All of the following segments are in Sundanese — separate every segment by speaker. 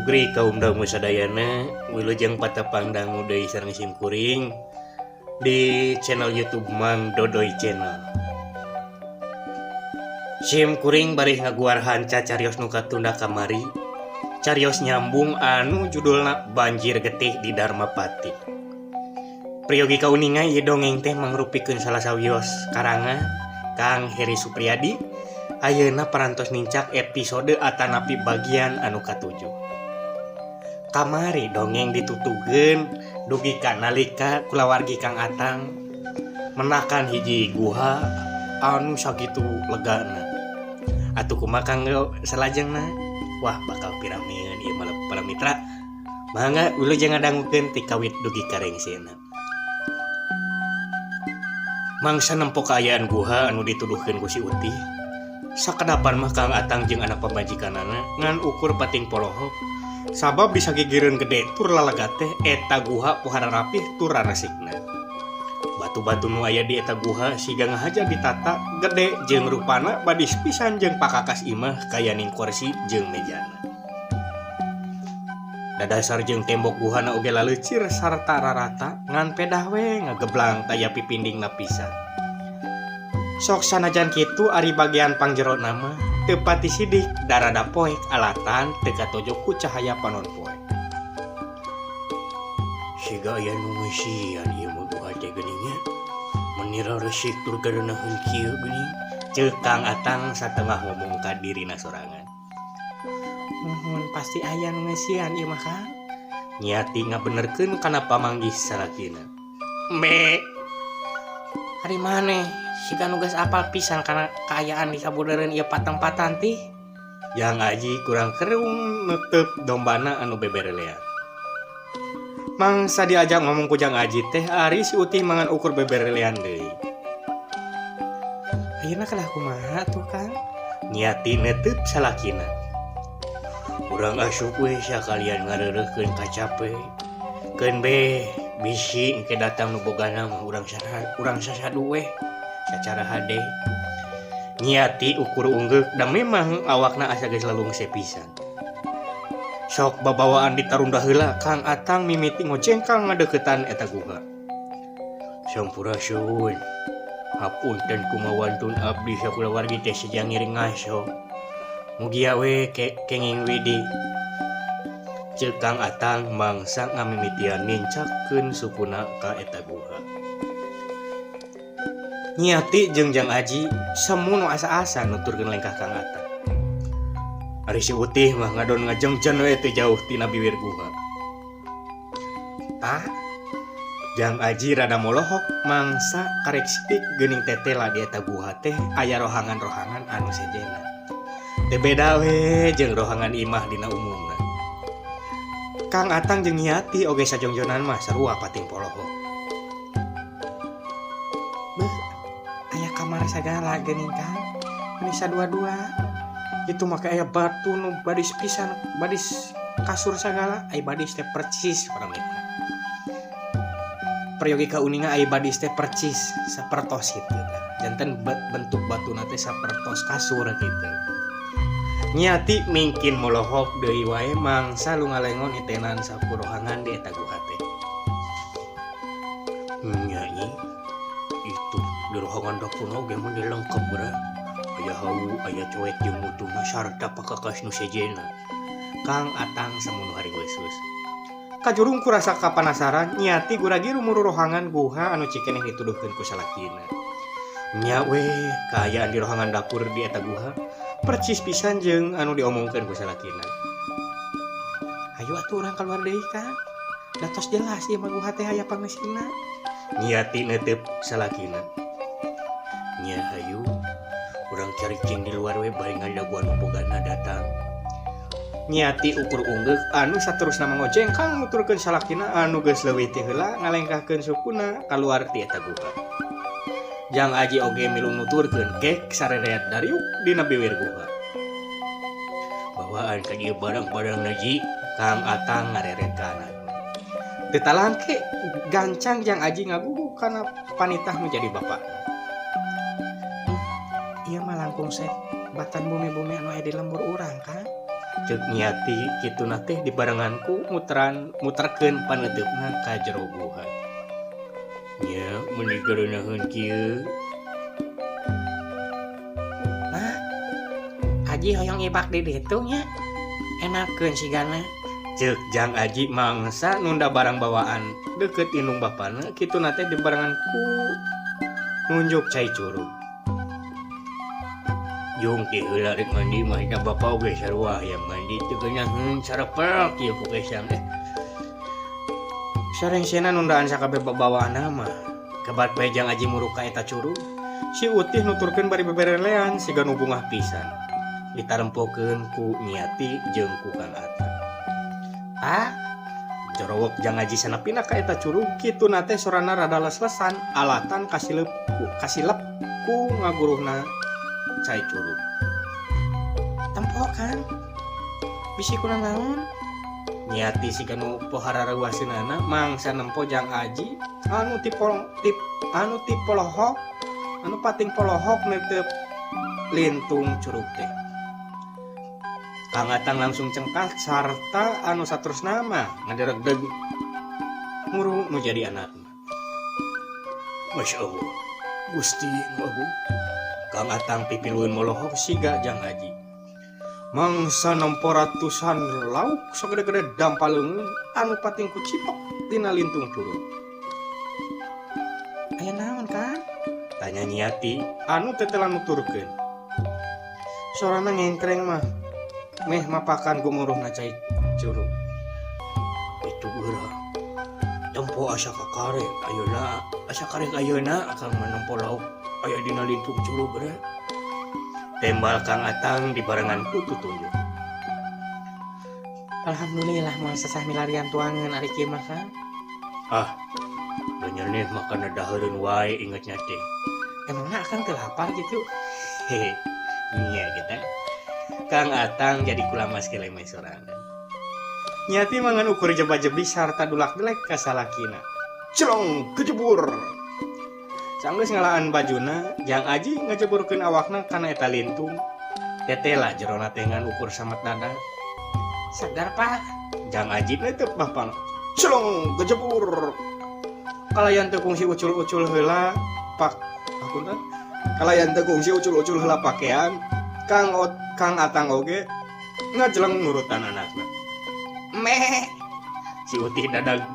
Speaker 1: Sugri kaum dangu sadayana wilujeng patepang dangu deui sareng sim kuring di channel YouTube Mang Dodoy Channel. Sim kuring bari ngaguar hanca carios nu katunda kamari. Carios nyambung anu judulna Banjir Getih di Darmapati. Priyogi kauninga ieu dongeng teh mangrupikeun salah sawios karangan Kang Heri Supriyadi. Ayeuna parantos nincak episode atanapi bagian anu katujuh. Kamari dongeng ditutugeun dugi ka nalika kulawargi Kang Atang menakan hiji guha anu sakitu legana. Atuh kumaha Kang salajengna? Wah bakal piramieun ieu mah para mitra. Mangga wilujeng ngadangukeun ti kawit dugi ka rengsina. Mangsa nempo kaayaan guha anu dituduhkeun ku si Utih. Sakedapan mah Kang Atang jeung anak pamajikanana ngan ukur pating polohok sabab bisa gigireun gede tur lalaga teh eta guha pohara rapih tur raresikna. Batu-batu nu aya di eta guha siga ngahaja ditata gede jeung rupana badis pisan jeung pakakas imah kayaning kursi jeung mejana. Dadasar jeung tembok guhana oge laleucir sarta rarata ngan pedah we ngageblang taya pipindingna pisan. Sok sanajan kitu ari bagian pangjero nama teu pati sidik darada poek alatan teu katojok ku cahaya panon poek. Siga aya nu ngeusian ieu mah guha teh geuninnya. Menira resik tur gadeunaheun kieu geuning. Ceuk Kang Atang satengah ngomong ka dirina sorangan. Muhun pasti aya nu ngeusian ieu mah Kang. Nyati ngabenerkeun kana pamanggih salakina. Me hari maneh sika nugas apal pisan karena kaayaan di sabudeureun ieu pateng-patan tih. Yang aji kurang kerung nutup dombana anu beberelean. Mangsa diajak ngomong ku Jang Aji teh ari si Utih mangan ukur beberelean deui. Ayeuna kalah kumaha tuh Kang? Nyati neuteub salakina. Urang asup we sakalian ngareureuhkeun kacape. Keun be bisi engke datang nu bogana mah urang sasadu we. Secara HD nyati ukur ungguk dan memang awakna asa geus lalungse pisan. Sok babawaan ditarunda heula Kang Atang mimiti ngojengkal ngadeuketan eta guha. Sampurasun. Hapunten kumawantun abdi sakulawargi teh sejang ngiring ngaso. Mugia we kenging widi. Ceuk Kang Atang mangsa ngamimitian nincakeun sukuna ka eta guha. Nyati jeung Jang Aji semu nu asa-asa nuturkeun lengkah Kang Atang. Ari si Utih mah ngadon ngajengjen we teu jauh tina bibir guha. Pak, Jang Aji rada molohok mangsa karek sidik geuning tetela di eta guha teh aya rohangan-rohangan anu sejena. Teu beda we jeung rohangan imah dina umumna. Kang Atang jeung Nyati oge sajongjonan mah sarua pating polohok. Kamar sagala geuning Kang. Bisa dua-dua. Itu make aya batu nu badis pisan, badis kasur sagala, ai badis teh percis paramita. Priyogi kauninga ai badis teh percis sapertos kitu. Janten bentuk batuna teh sapertos kasur kitu. Nyati mingkin molohok deui wae mangsa lu ngalengon itenan sapurohangan di eta guha teh. Nyanyi itu di rohangan dapur oge mun dilengkep beureum. Aya hawu, aya coek jeung mutuna sarta pakakas nu sejena. Kang Atang samun hari wesus. Kajurung kurasa kapanasaran nyati guragi rumuru rohangan guha anu cikeneh dituduhkeun ku salakina. Nya we kaayaan di rohangan dapur di eta guha percis pisan jeung anu diomongkeun ku salakina. Hayu atuh urang kaluar deui Kang. Da tos jelas ieu mah guha teh aya pangeusina. Nyati neuteub salakina. Nya hayu urang cari cing di luar we bari ngadaguan bogana datang. Nyati ukur ungguk anu saterusna mangojengkang nuturkeun salakina anu geus leuwih ti heula ngalengkahkeun sukuna kaluar ti eta guha. Jang Aji oge milu nuturkeun kek sarereat dariuk dina bibir guha. Bawaan ka dieu barang-barang naji Kang Atang ngareret ka anakna. Teu talangke gancang Jang Aji ngagugu kana panitah menjadi bapak. Iya mah langkung sek batan bumi-bumi anu aya di lembur urang Kang. Cek Niati kitu teh di barenganku muterkeun paneutupna ka jero guha. Nya meuni gareunaheun kieu. Nah, Aji hoyong ibak di ditu nya. Enakeun sigana. Cek Jang Aji mangsa nunda barang bawaan deket indung bapana kitu teh di barenganku nunjuk cai curug. Yung ti heula rek mandi mah da bapa oge sarua yang mandi teu geunyaheun sarepek ieu ku kesang sareng-sena nundaan sakabeh bawaanna mah kebat bae Jang Aji muruka eta curug si Utih nuturkeun bari beberelean siga nu bungah pisan ditarempokeun ku Niati jeung ku Kang Atang. Jorowok Jang Aji sanapina ka eta curug kitu teh sorana rada les-lesan alatan kasilep ku ngaguruhna cai curug. Tempo kan bisi kuna naon Niati siga nu pohara rawaseunana mangsa nempo Jang Aji anu tipolohok anu pating polohok neuteup lintung curug teh. Kang Atang langsung cengkah sarta anu saterusna mah ngaderegdeg muru nu jadi anakna. Masya Allah Gusti nu Agung. Kang Atang pipilueun molohok siga Jang Aji. Mangsa nempo ratusan lauk sagede-gede dampaleungeun anu pating kucipok dina lintung curug. Aya naon kan? Tanya Niati anu tetelan nuturkeun. Sorana ngengkreng mah meh mapakan gumuruhna cai curug. Itu geura. Tempo asa kakarek ayeuna akang menempo lauk aya dina lintung curug geura. Tembal Kang Atang di barenganku tutunjuk. Alhamdulillah moal sasah milarian tuangan ari kieu mah Kang. Benyerneh makan dahareun wae ingetnya teh. Emangna akang teu lapar gitu? Hehe. Iya kita. Kang Atang jadi kulamas keleme sorangan. Nyati mangan ukur jeba-jebi sarta dulak-delek ka salakina. Celong kejebur. Sanggeus ngalaan bajuna, Jang Aji ngajeburkeun awakna kana eta lintung. Tetela jerona teh ngan ukur samet dada. Sadar Pak. Jang Aji neuteuk bapang. Celong kejebur. Kalayan teu kungsi ucul-ucul heula pak. Hapunten. Kalayan teu kungsi ucul-ucul heula pakean. Kang Atang oge ngajeleng nurutan anakna. Meh. Si Utih dadag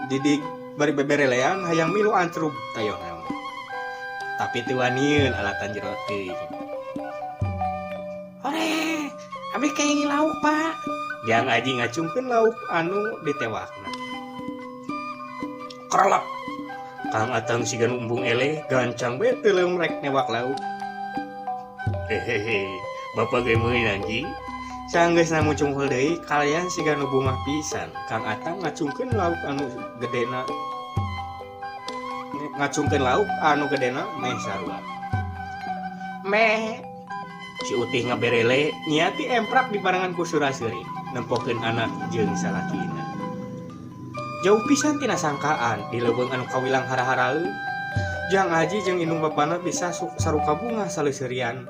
Speaker 1: didik bari beberelean hayang milu antrup tayona. Tapi teu wanieun alatan jero teh. Ore, abdi kayangi lauk, Pak. Jang Aji ngacungkeun lauk anu ditewakna. Krelep. Kang Atang siga umbung eleh gancang bae teu leung rek newak lauk. Hehehe, Bapak ge meuli anjing. Sanggeusna mucung heul deui kalian siga nu bungah pisan. Kang Atang ngacungkeun lauk anu gedena meh sarua. Meh. Si Utih ngaberele Niati emprak di barengan ku Suraseuri nempokeun anak jeung salakina. Jauh pisan tina sangkaan di leuweung anu kawilang hara-haraeun. Jang Aji jeung indung bapana bisa saruka bunga saleuseurian.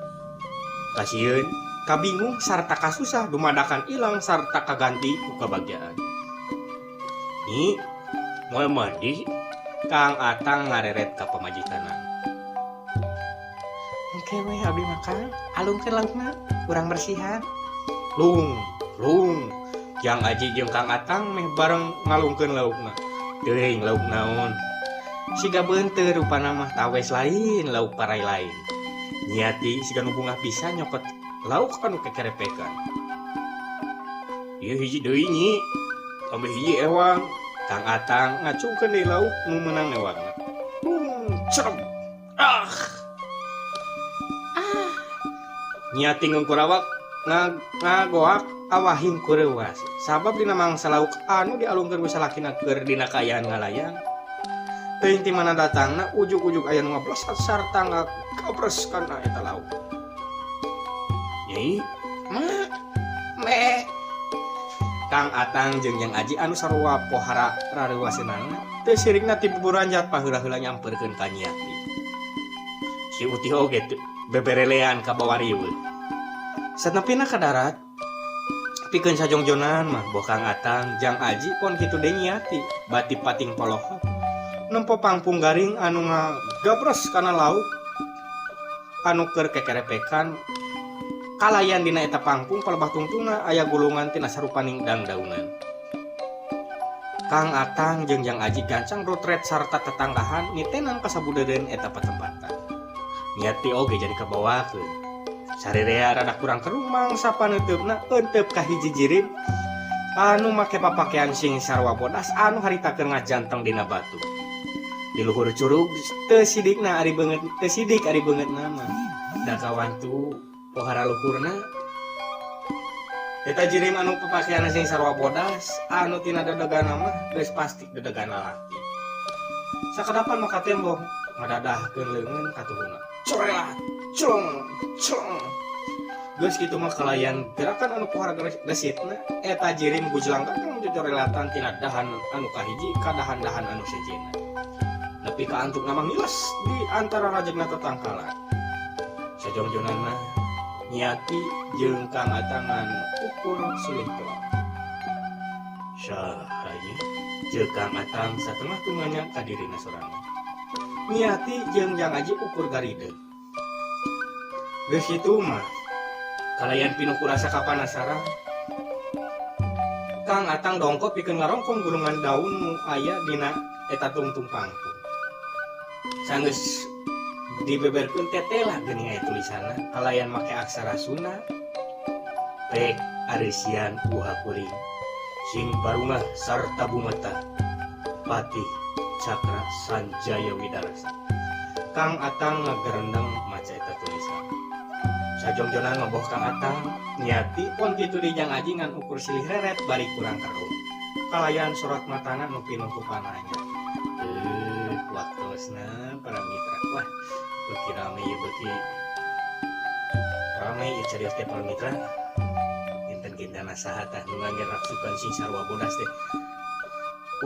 Speaker 1: Kasieun, kabingung sarta kasusah dumadakan ilang sarta kaganti ku kabagjaan. Ni moal mandi Kang Atang ngareret ka pamajikanna. Engke we abdi makan, alungkeun laukna, urang bersihan. Lung. Jang Aji jeung Kang Atang meh bareng ngalungkeun laukna. Teuing lauk naon? Siga beunteur rupana mah tawes lain, lauk parai lain. Niati siga nu bungah pisan nyokot lauk anu kekerepekan. Ieu hiji deui nyi. Tambah hiji ewang. Kang Atang ngacungkeun deui lauk nu meunang ewangna. Cerem. Niati ngungkur awak ngagoak awahing kureuwas. Sabab dina mangsa lauk anu dialungkeun ku salakina keur dina kayaan ngalayang. Teuing ti mana datangna ujug-ujug aya nu ngablosat sarta ngagabres kana eta lauk. Nyai, meh. Kang Atang jeung Jang Aji anu sarua pohara rareuwaseunana teu sirikna ti buburanjat paheula-heula nyamperkeun ka Niati. Si Utih oge beberelean ka bawah riweuh. Satepina ka darat, pikeun sajongjonan mah bokang Atang jang aji pon kitu deui nyiati bati pating polohok nempo pangpung garing anu ngagabres kana lauk anu keur kekerepekan kalayan dina eta pangpung palebah tungtungna aya gulungan tina sarupaning dangdaunan. Kang Atang jeung Jang Aji gancang rutret sarta tetanggahan nitenan kasabudeureun eta patempatan. Niati oge jadi kabawakeun. Sarerea rada kurang kerung mangsa paneutupna eunteup ka hiji jirim anu make papakean sing sarwa bodas anu harita keur ngajanteng dina batu. Di luhur curug teu sidikna ari beungeut teu sidik ari beungeutna mah. Da kawantu pohara luhurna eta jirim anu papakean sing sarwa bodas anu tina dedegana mah geus pasti dedegana laki. Sakadapan maka tembok ngadadahkeun leungeun katuhuna. Corelat, cong. Geus kitu mah kalayan gerakan anu pohara gesitna eta jirim gujlangkeun jocorelatan tina dahan anu kahiji ka dahan-dahan anu sejena. Nepi ka antuk nama ngiles di antara rajegna tetangkalan. Sajongjonanna Niati jeung Kang Atangan ukur silih tua. Sahanya jeung Kang Atang satengah tunganya ka dirina sorangan. Niati jeung Jang Aji ukur garide. Geus kitu mah kalayan pinuh kurasa kapanasaran. Kang Atang dongkot pikeun ngarongkong gulungan daun nu aya dina eta tungtung pangpung. Sanggeus dibeberkeun tetelah geuning aya tulisanna kalayan make aksara Sunda pek aresian uha kuring sing barungah sarta bumeta patih cakra sanjaya widarasa. Kang Atang ngagerendeng maca eta tulisan. Sajongjonan ngoboh Kang Atang niati pon kitu di Jang Aji ngan ukur silih reret bari kurang kerung kalayan surat matana nu pinuh ku pananya. Waktosna para mitra wah beuki rame ieu beuki rame ieu carios teh para mitra kinten-kinten saha tah nu ngageraksupkeun sing sarwa bodas teh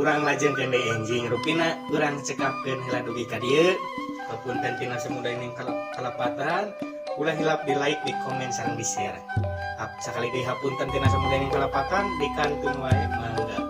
Speaker 1: urang lajengkeun deui enjing rupina urang cekapkeun heula dugi ka dieu papunten tina samudaya ning kalapatan ulah hilap di like di komen sareng di share sakali deui hapunten tina samudaya ning kalapatan di kantun wae mangga.